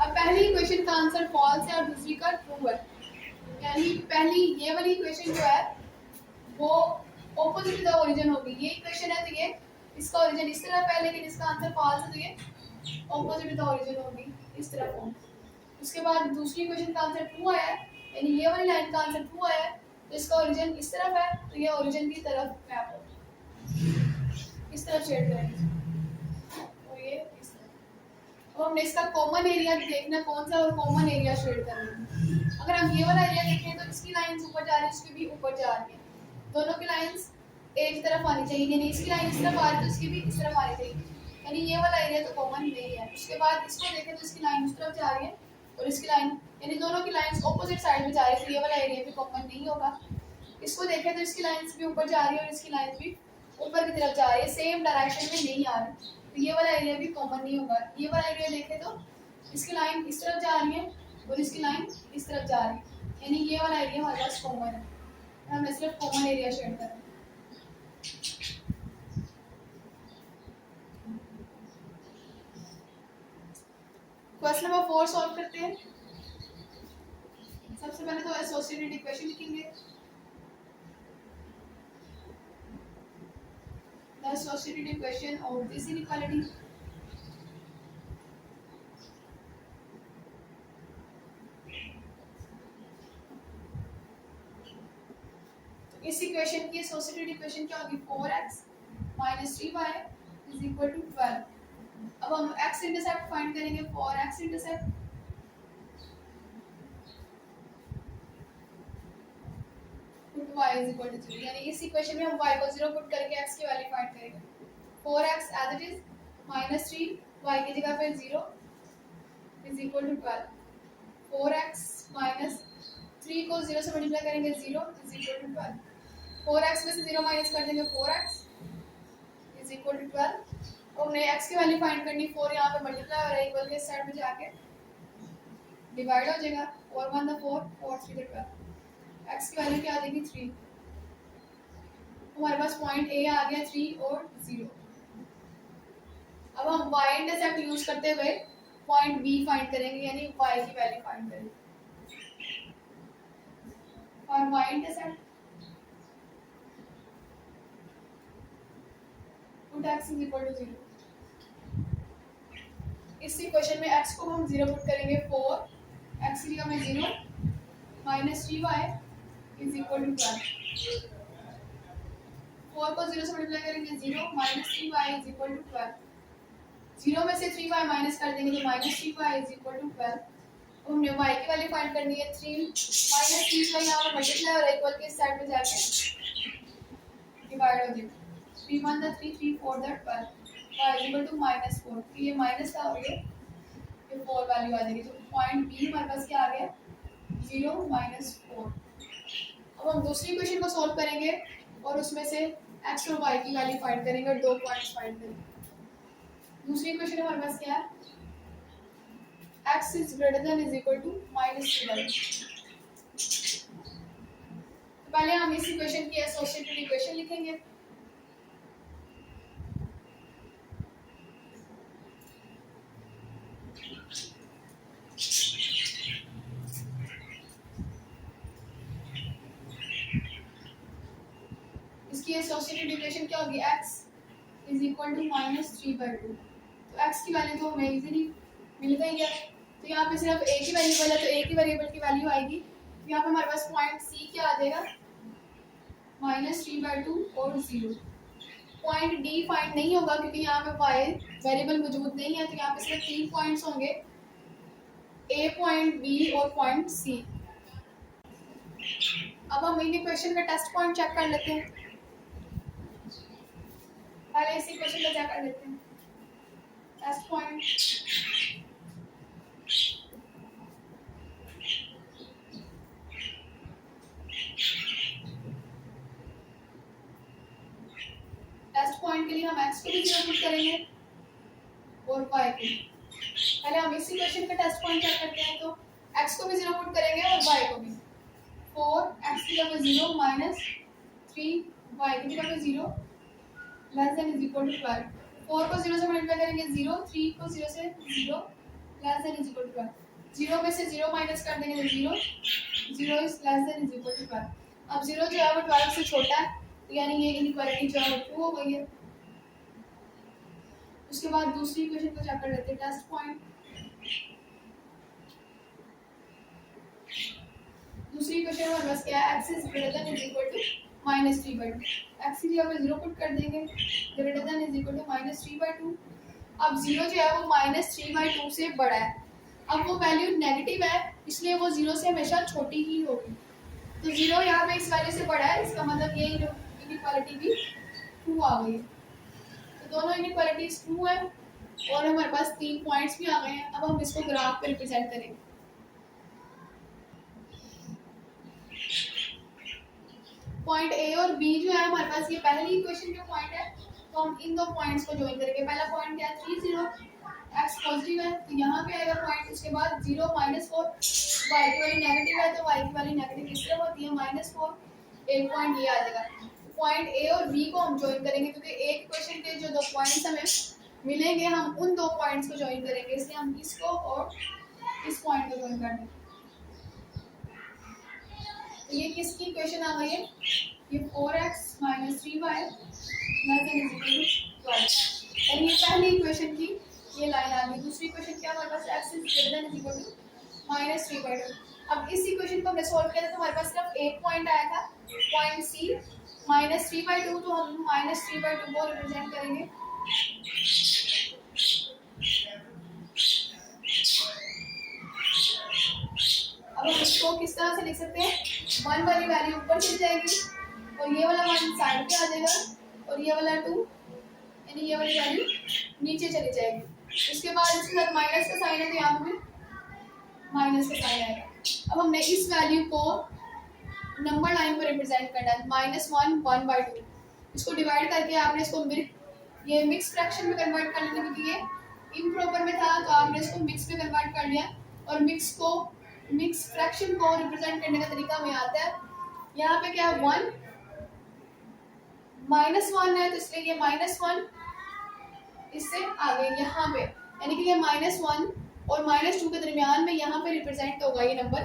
अब पहली इक्वेशन का आंसर फॉल्स है और दूसरी का ट्रू है, यानी पहली ये वाली इक्वेशन जो है वो ऑपोजिट टू द ओरिजिन होगी। ये इक्वेशन है तो ये इसका ओरिजिन इस तरफ है, लेकिन इसका आंसर फॉल्स है तो ये ऑपोजिट टू द ओरिजिन होगी इस तरफ होगी। उसके बाद दूसरी इक्वेशन का आंसर ट्रू आया है, यानी ये वाली लाइन का आंसर ट्रू आया है तो इसका ओरिजिन इस तरफ है तो ये ओरिजिन की तरफ मैप होगी, इस तरफ शेड करेंगे और ये इस तरफ। और हमने इसका कॉमन एरिया देखना कौन सा और कॉमन एरिया शेड करना है। अगर हम ये वाला एरिया देखें तो इसकी लाइंस ऊपर जा रही है, इसकी भी ऊपर जा रही है, दोनों की लाइंस एक तरफ आनी चाहिए, यानी इसकी लाइन इस तरफ आ रही है तो इसकी भी इस तरफ आनी चाहिए, यानी ये वाला एरिया तो कॉमन नहीं है। उसके बाद इसको देखें तो इसकी लाइन उस तरफ जा रही है और इसकी लाइन, यानी दोनों की लाइंस ऑपोजिट साइड में जा रही है तो ये वाला एरिया भी कॉमन नहीं होगा। इसको देखें तो इसकी लाइंस भी ऊपर जा रही है और इसकी लाइंस भी ऊपर की तरफ जा रही है, सेम डायरेक्शन में नहीं आ रही तो ये वाला एरिया भी कॉमन नहीं होगा। ये वाला एरिया देखें तो इसकी लाइन इस तरफ जा रही है और इसकी लाइन इस तरफ जा रही है, यानी ये वाला एरिया हमारे पास कॉमन है। हम सिर्फ कॉमन एरिया शेड कर रहे हैं। क्वेश्चन नंबर 4 सॉल्व करते हैं। सबसे पहले तो एसोसिएटेड इक्वेशन लिखेंगे। The associated equation of this inequality इस इक्वेशन की एसोसिएटेड इक्वेशन क्या होगी 4x minus 3y is equal to 12। अब हम x इंटरसेप्ट फाइंड करेंगे for x intercept put y is equal to 0, यानी इस इक्वेशन में हम y को 0 पुट करके x की वैल्यू फाइंड करेंगे. 4x as it is -3 y की जगह पे 0 is equal to 12. 4x minus 3 को 0 से मल्टीप्लाई करेंगे 0 इज इक्वल टू 12. 4x में से 0 माइनस कर देंगे 4x इज इक्वल टू 12. और हमने x की वैल्यू फाइंड करनी. 4 यहाँ पे मल्टीप्लाई हो रहा है, इक्वल के साइड में जाके डिवाइड हो जाएगा. 4 1 4 4 3 12. x की वैल्यू क्या आ जाएगी 3. हमारे पास पॉइंट a आ गया 3 और 0. अब हम y इंटरसेप्ट यूज करते हुए पॉइंट b फाइंड करेंगे, यानी y की वैल्यू फाइंड करेंगे. और y intercept put x is equal to 0. इस इक्वेशन में x को हम 0 पुट करेंगे 4 x की जगह में 0 minus 3y is equal to 12. 4 को 0 से मल्टीप्लाई करेंगे 0 minus 3y is equal to 12. 0 में से 3y माइनस कर देंगे तो minus 3y is equal to 12. हमने y की वैल्यू फाइंड करनी है 3 माइनस 3y यहाँ पर मल्टीप्लाई और इक्वल के साइड में जाके डिवाइड हो जाएगा. 3 1 3 3 4 12 y इज इक्वल टू -4. तो ये माइनस का हो गया, ये 4 वैल्यू आ जाएगी. तो पॉइंट b हमारे पास क्या आ गया 0 -4. अब हम दूसरी इक्वेशन को सॉल्व करेंगे और उसमें से x और y की वैल्यू फाइंड करेंगे और दो पॉइंट्स फाइंड करेंगे. दूसरी इक्वेशन हमारे पास क्या है x is greater than is equal to -3y. पहले हम इस इक्वेशन की एसोसिएटेड इक्वेशन लिखेंगे. इसकी एसोसिएटेड इक्वेशन क्या होगी x is equal to -3/2. तो x की वैल्यू तो हमें इजीली मिल गई है. तो यहाँ पे सिर्फ a की वेरिएबल है तो a की वेरिएबल की वैल्यू आएगी. तो यहाँ पे हमारे पास पॉइंट c क्या आ जाएगा -3/2 और 0. पॉइंट d फाइंड नहीं होगा क्योंकि यहाँ पे y वेरिएबल मौजूद नहीं है. तो यहाँ पे सिर्फ 3 पॉइंट्स होंगे, a पॉइंट b और पॉइंट c. अब हम इन इक्वेशन का टेस्ट पॉइंट चेक कर लेते हैं. पहले इस इक्वेशन को चेक कर लेते हैं. टेस्ट पॉइंट के लिए हम x को भी 0 पुट करेंगे और y को. पहले हम इस इक्वेशन का टेस्ट पॉइंट चेक करते हैं. तो x को भी 0 पुट करेंगे और y को भी. 4 x की जगह 0 माइनस 3 y की जगह 0 less than is equal to 12. 4 को 0 से मल्टीप्लाई करेंगे 0, 3 को 0 से 0 less than is equal to 12. 0 में से 0 माइनस कर देंगे तो 0 0 is less than is equal to 12. अब 0 जो है वो 12 से छोटा है, तो यानी ये इनइक्वालिटी जो है वो ट्रू हो गई है. उसके बाद दूसरी इक्वेशन को चेक कर लेते हैं. टेस्ट पॉइंट दूसरी इक्वेशन हमारे पास क्या है x is greater than is equal to -3/2. x की जगह पे 0 पुट कर देंगे, greater than is equal to -3/2. अब 0 जो है वो -3/2 से बड़ा है. अब वो वैल्यू नेगेटिव है इसलिए वो 0 से हमेशा छोटी ही होगी. तो 0 यहाँ पे इस वैल्यू से बड़ा है, इसका मतलब ये इनइक्वालिटी भी ट्रू आ गई है. तो दोनों इनइक्वालिटीज ट्रू है और हमारे पास 3 पॉइंट्स भी आ गए हैं. अब हम इसको ग्राफ पे रिप्रेजेंट करेंगे. पॉइंट ए और बी जो है हमारे पास ये पहली इक्वेशन जो पॉइंट है, तो हम इन दो पॉइंट्स को ज्वाइन करेंगे. पहला पॉइंट क्या है 3 0 x पॉजिटिव है तो यहाँ पे आएगा पॉइंट. उसके बाद 0 -4 y की वैल्यू नेगेटिव है तो y की वैल्यू नेगेटिव इस तरह होती है -4. एक पॉइंट ये आ जाएगा. पॉइंट ए और बी को हम ज्वाइन करेंगे क्योंकि एक इक्वेशन के जो दो पॉइंट्स हमें मिलेंगे हम उन दो पॉइंट्स को ज्वाइन करेंगे, इसलिए हम इसको और इस पॉइंट को ज्वाइन कर देंगे. तो ये किसकी इक्वेशन आ गई है, ये 4x - 3y ≤ 12. यानी ये पहली इक्वेशन की ये लाइन आ गई. दूसरी इक्वेशन क्या हमारे पास x is greater than is equal to -3/2. अब इस इक्वेशन को हमने सॉल्व किया था तो हमारे पास सिर्फ एक पॉइंट आया था पॉइंट c -3/2. तो हम -3/2 को रिप्रेजेंट करेंगे इसको किस तरह से लिख सकते हैं, 1 वाली वैल्यू ऊपर चली जाएगी और ये वाला 1 साइड पे आ जाएगा और ये वाला 2 यानी ये वाली वैल्यू नीचे चली जाएगी। उसके बाद इसके साथ माइनस का साइन है तो यहाँ पे माइनस का साइन आएगा। अब हमने इस वैल्यू को नंबर लाइन पर रिप्रेजेंट करना है, -1 1/2। इसको डिवाइड करके आपने इसको ये मिक्स फ्रैक्शन में कन्वर्ट कर लेना, क्योंकि ये इम्प्रॉपर में था तो आपने इसको मिक्स में कन्वर्ट कर लिया। और मिक्स फ्रैक्शन को रिप्रेजेंट करने का तरीका हमें आता है। यहाँ पे क्या है, 1 -1 है तो इसलिए ये -1 इससे आगे यहाँ पे, यानी कि ये -1 और -2 के दरमियान में यहाँ पे रिप्रेजेंट होगा ये नंबर,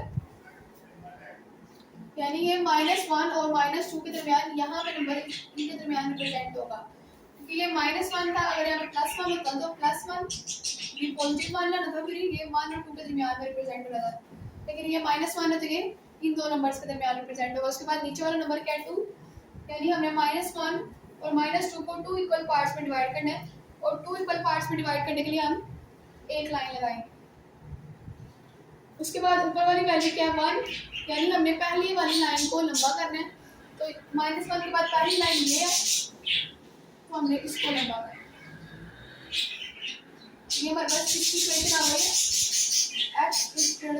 यानी ये -1 और -2 के दरमियान यहाँ पे नंबर इनके दरमियान रिप्रेजेंट होगा। क्योंकि ये -1 था, अगर यहाँ पे +1 होता तो +1 ये पॉजिटिव मान लेना था, फिर ये 1 और 2 के दरमियान में रिप्रेजेंट हो रहा था, लेकिन ये -1 है तो ये इन दो नंबर्स के दरमियान रिप्रेजेंट होगा। उसके बाद नीचे वाला नंबर क्या है, 2, यानी हमने -1 और -2 को 2 इक्वल पार्ट्स में डिवाइड करना है और 2 इक्वल पार्ट्स में डिवाइड करने के लिए हम एक लाइन लगाएंगे। उसके बाद ऊपर वाली वैल्यू क्या है, 1, यानी हमने पहली वाली लाइन को लंबा करना है, तो -1 के बाद पहली लाइन ये है तो हमने इसको लंबा करना है। ये हमारे पास किसकी इक्वेशन आ गई है, x = -3/2।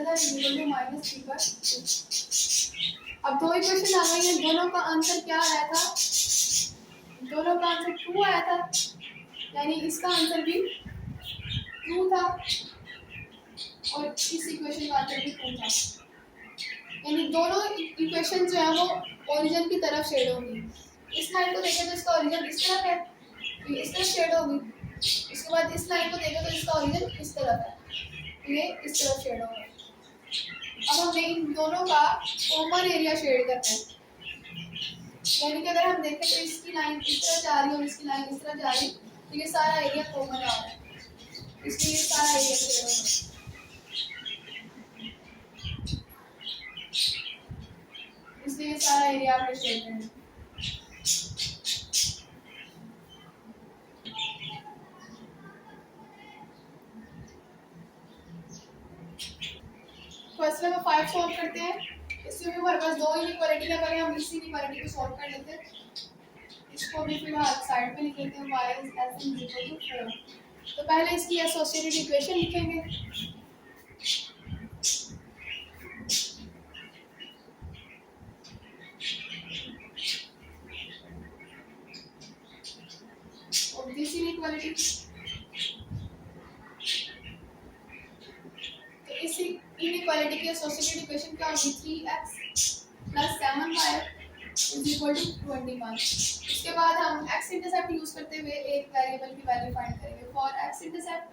अब दो इक्वेशन आ गई है, दोनों का आंसर क्या आया था, दोनों का आंसर 2 आया था, यानी इसका आंसर भी 2 था और इस इक्वेशन का आंसर भी 2 था, यानी दोनों इक्वेशन जो है वो ओरिजिन की तरफ शेड होगी। इस लाइन को देखें तो इसका ओरिजिन इस तरफ है, ये इस तरफ शेड होगी। इसके बाद इस लाइन को देखें तो इसका ओरिजिन इस तरफ है, ये इस तरफ शेड होगा। अब हमें इन दोनों का कॉमन एरिया शेड करना है, यानी कि अगर हम देखें तो इसकी लाइन इस तरह जा रही है और इसकी लाइन इस तरह जा रही है, तो ये सारा एरिया कॉमन आ रहा है, इसलिए ये सारा एरिया शेड होगा। इसलिए ये सारा एरिया आपने शेड करना है। फर्स्ट नंबर 5 सॉल्व करते हैं। इसमें भी हमारे पास दो इनइक्वालिटी का करें, हम इसी इनइक्वालिटी को सॉल्व कर लेते हैं। इसको भी फिलहाल साइड पे लिख लेते हैं, y = 4। तो पहले इसकी एसोसिएटेड इक्वेशन लिखेंगे। और दिस इनइक्वालिटी, तो इस इनइक्वालिटी की एसोसिएटेड इक्वेशन क्या होगी, 3x + 7y = 21। उसके बाद हम x इंटरसेप्ट यूज करते हुए एक वेरिएबल की वैल्यू फाइंड करेंगे। For x intercept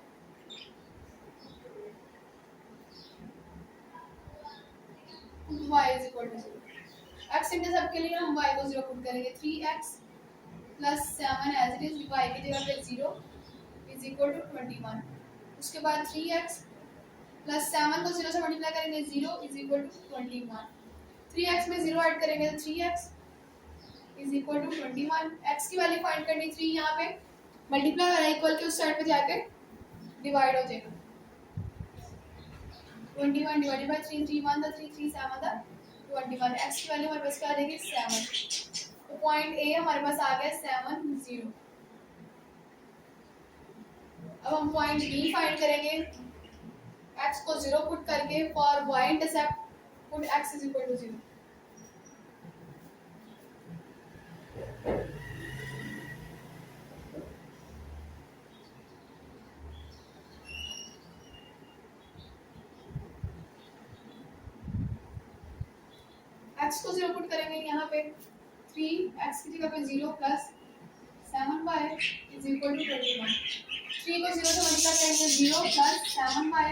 y = 0। x intercept के लिए हम y को 0 पुट करेंगे। 3x + 7 as it is, y की जगह पे 0 = 21। उसके बाद 3x + 7 को 0 से मल्टीप्लाई करेंगे, 0 = 21। 3x में 0 ऐड करेंगे तो 3x = 21। x की वैल्यू फाइंड करनी, 3 यहाँ पे मल्टीप्लाई हो रहा है, इक्वल के उस साइड पे जाके डिवाइड हो जाएगा। 21 डिवाइडेड बाय 3, 3 1 था, 3 3 7 था 21। x की वैल्यू हमारे पास क्या आ जाएगी, 7। तो पॉइंट A हमारे पास आ गया 7 0। अब हम पॉइंट B फाइंड करेंगे। x को 0 पुट करके for y intercept put x = 0। x को 0 पुट करेंगे यहाँ पे, 3x की जगह पे 0 + 7y = 21। 3 को 0 से मल्टीप्लाई करेंगे, 0 + 7y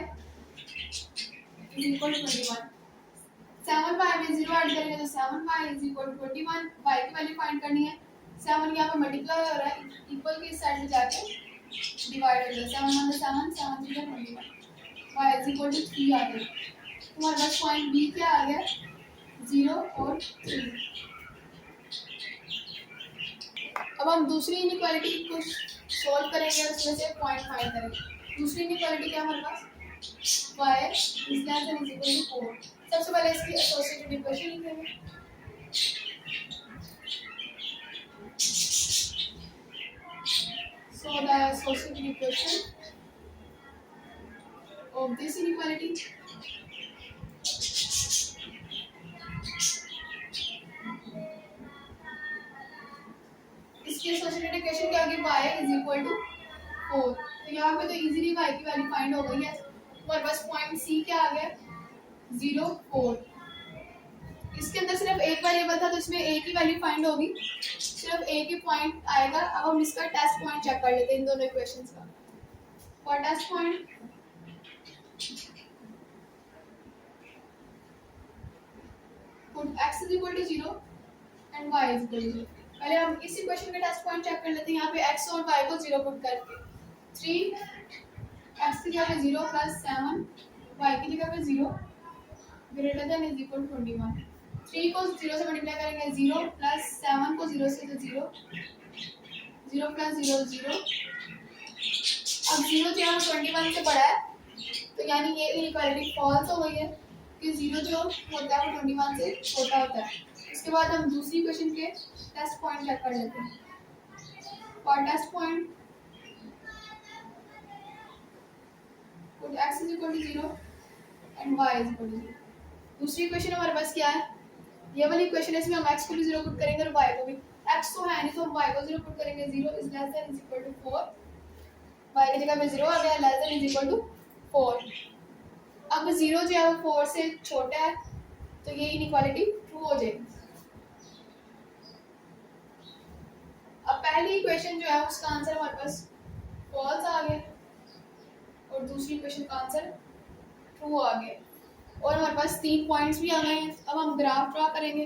= 21। 7y में 0 ऐड करेंगे तो 7y = 21। y की वैल्यू फाइंड करनी है। 7 यहाँ पे मल्टीप्लाई हो रहा है, इक्वल के साइड में जाके डिवाइड हो जाएगा। 7 1 7 7 3 21, y = 3 आ गया। हमारे पास पॉइंट B क्या आ गया, 0 और 3। अब हम दूसरी इनइक्वालिटी को सॉल्व करेंगे, उसमें से पॉइंट फाइंड करेंगे। दूसरी इनइक्वालिटी क्या है हमारे पास, y < 4। सबसे पहले इसकी एसोसिएटेड इक्वेशन लिखेंगे। So the associated equation of this inequality इसकी एसोसिएटेड इक्वेशन क्या होगी, y इज इक्वल टू 4। तो यहाँ पे तो इजीली y की वैल्यू फाइंड हो गई है। हमारे पास पॉइंट c क्या आ गया, 0 4। इसके अंदर सिर्फ एक वेरिएबल था तो इसमें a की वैल्यू फाइंड होगी, सिर्फ a की पॉइंट आएगा। अब हम इसका टेस्ट पॉइंट चेक कर लेते हैं इन दोनों इक्वेशंस का। For test point put x is equal to 0 and y is equal to 0। पहले हम इस इक्वेशन का टेस्ट पॉइंट चेक कर लेते हैं। यहाँ पे x और y को 0 पुट करके 3 x की जगह पे 0 प्लस 7 y की जगह पे 0 greater than is equal to 21। 3 को 0 से मल्टीप्लाई करेंगे 0 प्लस 7 को 0 से तो 0 0 प्लस 0 0। अब 0 जो है 21 से बड़ा है तो यानी ये इनइक्वालिटी फॉल्स हो गई है कि 0 जो होता है वो 21 से छोटा होता है। इसके बाद हम दूसरी इक्वेशन के टेस्ट पॉइंट चेक कर लेते हैं। For test point put x is equal to 0 and y is equal to 0। दूसरी इक्वेशन हमारे पास क्या है, ये वाली इक्वेशन है, इसमें हम x को भी 0 पुट करेंगे और y को भी। x तो है नहीं तो हम y को 0 पुट करेंगे, 0 is less than is equal to 4, y की जगह पे 0 आ गया, less than is equal to 4। अब 0 जो है वो 4 से छोटा है तो ये इनइक्वालिटी ट्रू हो जाएगी। अब पहली इक्वेशन जो है उसका आंसर हमारे पास फॉल्स आ गया और दूसरी इक्वेशन का आंसर ट्रू आ गया और हमारे पास 3 पॉइंट्स भी आ गए हैं। अब हम ग्राफ ड्रा करेंगे।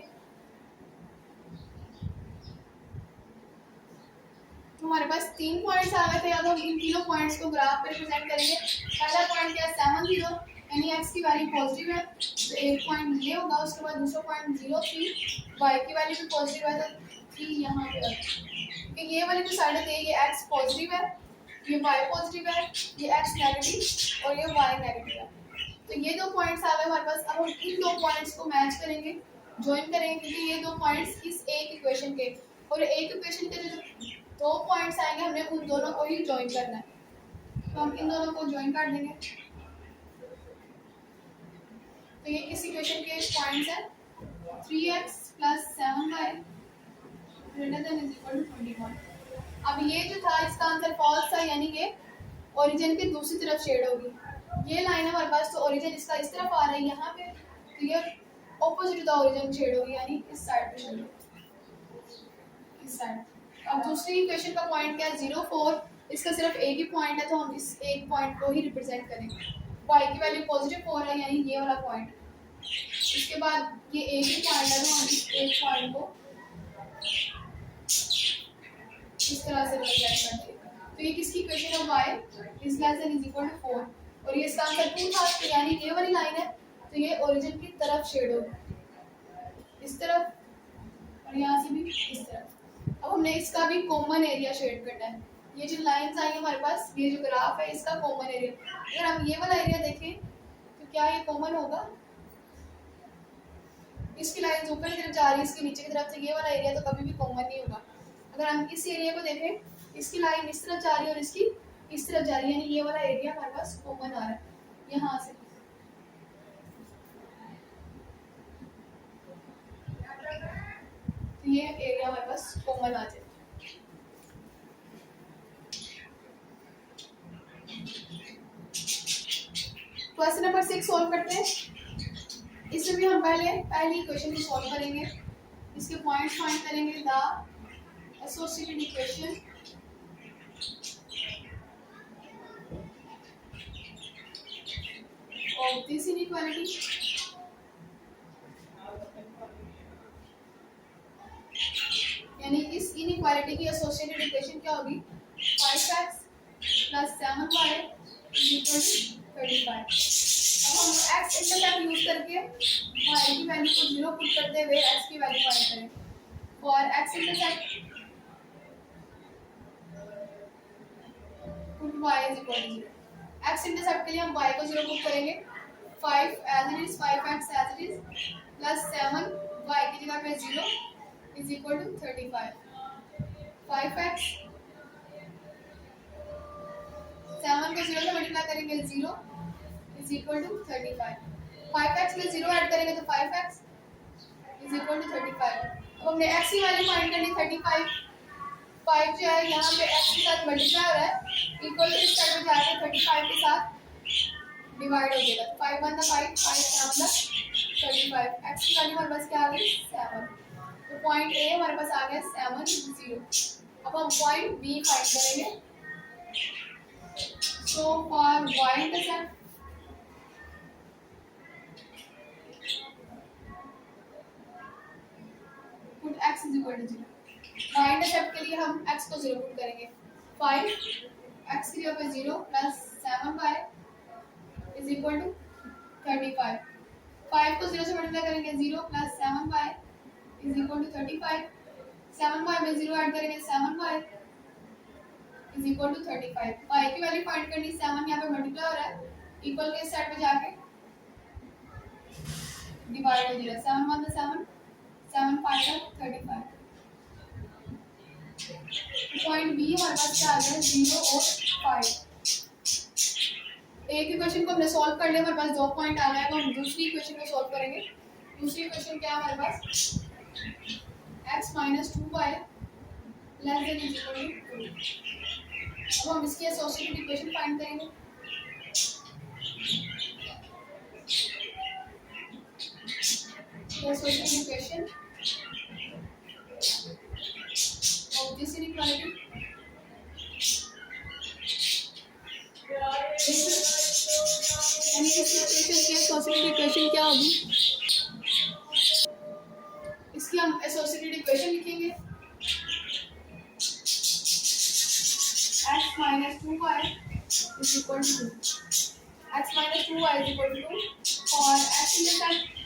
तो हमारे पास 3 पॉइंट्स आ गए थे। अब हम इन तीनों पॉइंट्स को ग्राफ पे रिप्रेजेंट करेंगे। पहला पॉइंट क्या है, 7 0 यानी x की वैल्यू पॉजिटिव है तो एक पॉइंट ये होगा। उसके बाद दूसरा पॉइंट 0 3 y की वैल्यू भी पॉजिटिव है तो 3 यहाँ पे होगा, क्योंकि ये वाली जो साइड है ये x पॉजिटिव है, ये y पॉजिटिव है, ये x नेगेटिव और ये y नेगेटिव है। तो ये दो पॉइंट्स आ गए हमारे पास। अब हम इन दो पॉइंट्स को मैच करेंगे, ज्वाइन करेंगे, क्योंकि ये दो पॉइंट्स इस एक इक्वेशन के और एक इक्वेशन के जो दो पॉइंट्स आएंगे हमने उन दोनों को ही ज्वाइन करना है। तो हम इन दोनों को ज्वाइन कर देंगे। तो ये इस इक्वेशन के पॉइंट्स हैं 3x + 7y greater than is equal to 21। अब ये जो था इसका आंसर फॉल्स था, यानी ये ओरिजिन के दूसरी तरफ शेड होगी। ये लाइन है हमारे पास तो ओरिजिन इसका इस तरफ आ रहा है यहाँ पे, तो ये ऑपोजिट द ओरिजिन शेड होगी, यानी इस साइड पे शेड होगी, इस साइड। अब दूसरी इक्वेशन का पॉइंट क्या है, 0 4। इसका सिर्फ एक ही पॉइंट है तो हम इस एक पॉइंट को ही रिप्रेजेंट करेंगे। y की वैल्यू पॉजिटिव 4 है यानी ये वाला पॉइंट। इसके बाद ये एक ही पॉइंट है तो हम इस एक पॉइंट को इस तरह से रिप्रेजेंट करते हैं। तो ये किसकी इक्वेशन है, y is less than is equal to 4 और ये इसका आंसर 2 था, तो यानी ये वाली लाइन है तो ये ओरिजिन की तरफ शेड होगी, इस तरफ और यहाँ से भी इस तरफ। अब हमने इसका भी कॉमन एरिया शेड करना है। ये जो लाइंस आई हमारे पास, ये जो ग्राफ है इसका कॉमन एरिया, अगर हम ये वाला एरिया देखें तो क्या ये कॉमन होगा, इसकी लाइंस ऊपर की तरफ जा रही है, इसके नीचे की तरफ से ये वाला एरिया तो कभी भी कॉमन नहीं होगा। अगर हम इस एरिया को देखें, इसकी लाइन इस तरफ जा रही है और इसकी इस तरफ जा रही है, यानी ये वाला एरिया हमारे पास कॉमन आ रहा है यहाँ से। तो ये एरिया हमारे पास कॉमन आ जाए। क्वेश्चन नंबर 6 सॉल्व करते हैं। इसमें भी हम पहली इक्वेशन को सॉल्व करेंगे, इसके पॉइंट्स फाइंड करेंगे। The associated equation of this inequality यानी इस इनइक्वालिटी की एसोसिएटेड इक्वेशन क्या होगी, 5x + 7y = 35। अब हम x इंटरसेप्ट यूज करके y की वैल्यू को 0 पुट करते हुए x की वैल्यू फाइंड करें। For x intercept put y = 0। x intercept के लिए हम y को 0 पुट करेंगे, 5 as it is 5x as it is plus 7 y की जगह पे 0 इज इक्वल टू 35 5x 7 को 0 से मल्टीप्लाई करेंगे 0 इज इक्वल टू 35 5x में 0 ऐड करेंगे तो 5x इज इक्वल टू 35 अब हमने x की वैल्यू फाइंड करनी 35 5 जो है यहाँ पे x के साथ मल्टीप्लाई हो रहा है इक्वल टू इस साइड में जाके 35 के साथ डिवाइड हो जाएगा 5 1 5 5 7 35 x की वैल्यू हमारे पास क्या आ गई 7 तो पॉइंट A हमारे पास आ गया 7 0 अब हम पॉइंट B फाइंड करेंगे so for y intercept put x is equal to 0 y intercept के लिए हम x को 0 पुट करेंगे 5 x की जगह पे 0 plus 7y is equal to 35 5 को 0 से मल्टीप्लाई करेंगे 0 plus 7y is equal to 35 7y में 0 ऐड करेंगे 7y is equal to 35 y की वैल्यू फाइंड करनी 7 यहाँ पे मल्टीप्लाई हो रहा है इक्वल के साइड पे जाके डिवाइड हो जाएगा 7 1 7 7 5 35 पॉइंट बी हमारे पास क्या आ गया 0 और 5 एक इक्वेशन को हमने सॉल्व कर लिया हमारे पास 2 पॉइंट आ गया तो हम दूसरी इक्वेशन को सॉल्व करेंगे दूसरी इक्वेशन क्या है हमारे पास x minus 2y less than equal to 2 अब हम इसकी एसोसिएटेड इक्वेशन फाइंड करेंगे associated equation of this inequality equation क्या होगी इसकी हम एसोसिएटेड इक्वेशन लिखेंगे x minus 2y is equal to 2 x minus 2y is equal to 2 और x intercept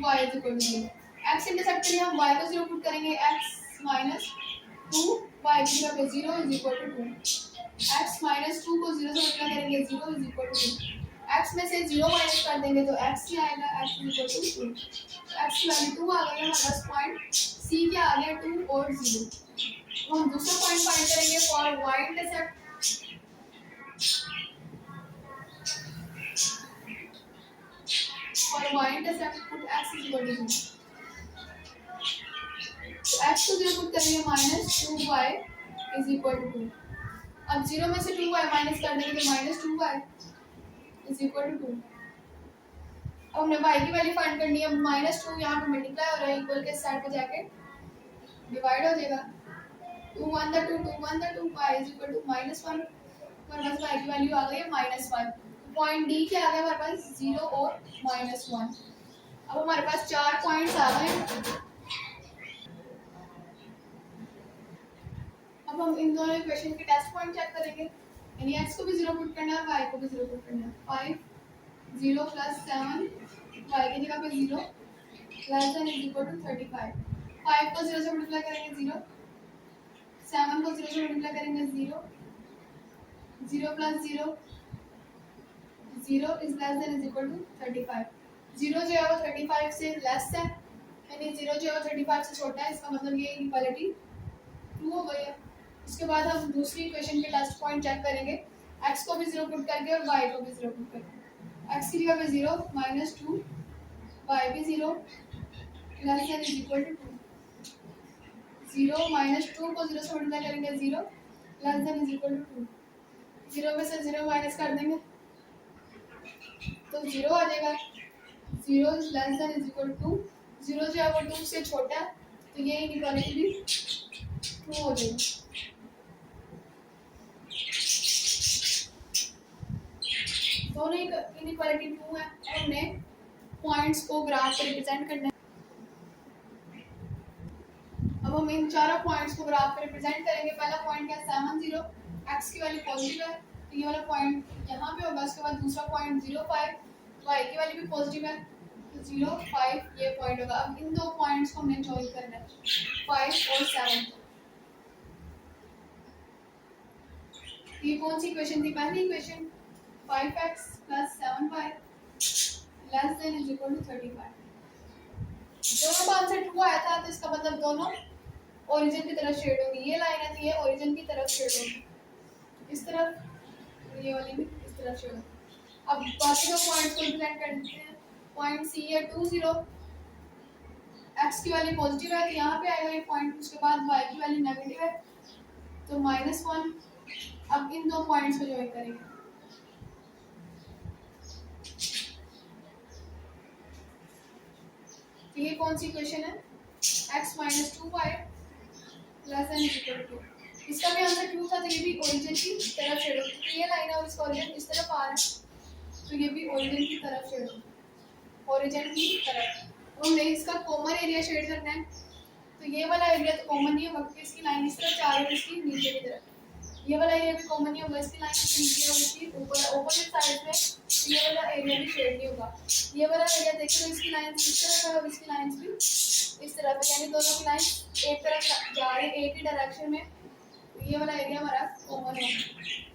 y is equal to 0 x intercept के लिए हम y को 0 पुट करेंगे x minus 2 y की जगह पे 0 is equal to 2 x minus 2 को 0 से मल्टीप्लाई करेंगे 0 is equal to 2 x में से 0 माइनस कर देंगे तो x क्या आएगा x is equal to 2 x की वैल्यू 2 आ गई हमारे पास पॉइंट c क्या आ गया 2 और 0 तो हम दूसरा पॉइंट फाइंड करेंगे फॉर y इंटरसेप्ट और y intercept put x is equal to 0 तो x को 0 पुट करेंगे minus 2y is equal to 2 अब 0 में से 2y माइनस कर देंगे तो minus 2y is equal to 2 अब हमने y की वैल्यू फाइंड करनी है माइनस 2 यहाँ पे मल्टीप्लाई हो रहा है इक्वल के साइड पे जाके डिवाइड हो जाएगा 2 1 2 2 1 2 y is equal to -1 हमारे पास y की वैल्यू आ गई है -1 पॉइंट d क्या आ गया हमारे पास 0 और -1 अब हमारे पास 4 पॉइंट्स आ गए अब हम इन दोनों इक्वेशन के टेस्ट पॉइंट चेक करेंगे यानी x को भी 0 पुट करना है y को भी 0 पुट करना है 5 0 प्लस 7 y की जगह पे 0 less than is equal to 35 5 को 0 से मल्टीप्लाई करेंगे 0 7 को 0 से मल्टीप्लाई करेंगे 0 0 plus 0 0 is less than is equal to 35 0 जो है वो 35 से लेस है यानी 0 जो है वो 35 से छोटा है इसका मतलब ये इनइक्वालिटी ट्रू हो गई है उसके बाद हम दूसरी इक्वेशन के लास्ट पॉइंट चेक करेंगे x को भी 0 पुट करके और y को भी 0 पुट करके x की जगह पे 0 -2 y भी 0 less than is equal to 2 0 -2 को 0 से मल्टीप्लाई करेंगे 0 less than is equal to 2 0 में से 0 माइनस कर देंगे तो 0 आ जाएगा 0 is less than is equal to 0 जो है वो 2 से छोटा है तो ये इनइक्वालिटी भी ट्रू हो जाएगी दोनों इनइक्वालिटी ट्रू है और हमने पॉइंट्स को ग्राफ पे रिप्रेजेंट करना है अब हम इन चारों पॉइंट्स को ग्राफ पे रिप्रेजेंट करेंगे पहला पॉइंट क्या 7 0 x की वैल्यू पॉजिटिव है तो ये वाला पॉइंट यहाँ पे होगा उसके बाद दूसरा पॉइंट 0 5 y की वैल्यू भी पॉजिटिव है तो 0 5 ये पॉइंट होगा अब इन दो पॉइंट्स को हमने जॉइन करना है 5 और 7 ये कौन सी इक्वेशन थी? पहली equation 5x plus 7y less than is equal to 35। दोनों का आंसर ट्रू आया था तो इसका मतलब दोनों ओरिजिन की तरफ शेड होगी। ये लाइन है तो ये ओरिजिन की तरफ शेड होगी, इस तरफ, ये वाली भी इस तरफ शेड होगी। अब बाकी दो पॉइंट्स को रिप्रेजेंट कर देते हैं। पॉइंट सी है 2 0, एक्स की वैल्यू पॉजिटिव है तो यहाँ पे आएगा ये पॉइंट, उसके बाद वाई की वैल्यू नेगेटिव है तो -1। अब इन दो पॉइंट्स को ज्वाइन करेंगे। तो ये कौन सी इक्वेशन है? x - 2y less than equal to, इसका भी आंसर ट्रू था तो ये भी ओरिजिन की तरफ शेड होगी। तो ये लाइन है और इसका ओरिजिन इस तरफ आ रहा है तो ये भी ओरिजिन की तरफ शेड होगी, ओरिजिन की तरफ। और हमें इसका कॉमन एरिया शेड करना है तो ये वाला एरिया तो कॉमन नहीं होगा क्योंकि इसकी लाइन इस तरफ जा रही है, इसकी नीचे की तरफ। ये वाला एरिया भी कॉमन नहीं होगा, इसकी लाइन इसके नीचे और इसकी ऊपर ऑपोजिट साइड में, तो ये वाला एरिया भी शेड नहीं होगा। ये वाला एरिया देखो तो इसकी लाइन इस तरफ है और इसकी लाइन भी इस तरफ है, यानी दोनों की लाइन एक तरफ जा रही है, एक ही डायरेक्शन में। ये वाला एरिया हमारा कॉमन होगा।